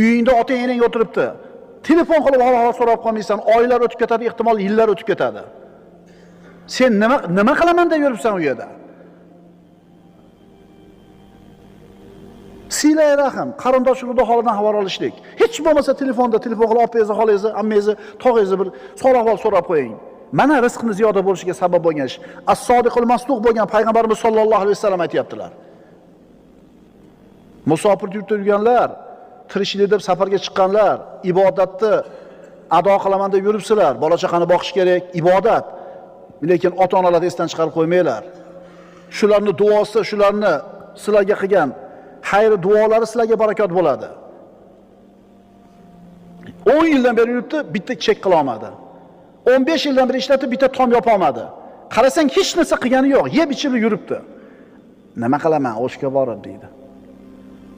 Uyingda ota-enang o'tiribdi. Telefon qilib hol so'rab qolmaysan, oylar o'tib ketadi, ehtimol yillar o'tib ketadi. Sen nima qilaman deb yuribsan u yerda? Silay rahim, qarindoshlikda holidan xabar olishlik. Hech bo'lmasa telefon qilib opangizga, xolangizni, ammangizni, tog'ingizni bir so'rab qo'ying. Mana rizqni ziyoda bo'lishiga sabab bo'lgan ish. As-sodiqul masduq bo'lgan payg'ambarimiz sollallohu alayhi vasallam aytibdilar. Musofir yurganlar, tirikchilik deb safarga chiqqanlar, ibodatni ado qilaman deb yuribsizlar. Bola chaqani boqish kerak, ibodat. Lekin ota-onalarni esdan chiqarib qo'ymanglar. Shularni duosi, shularni sizlarga qilgan xayr duolari sizlarga barakot bo'ladi. 10 yildan beri yuribdi, bitta chek qila olmadi. 15 yildan beri ishlatib, bitta tom yopa olmadi. Qarasang hech narsa qilgani yo'q, yeb ichib yuribdi. Nima qilaman, o'shga borib deydi.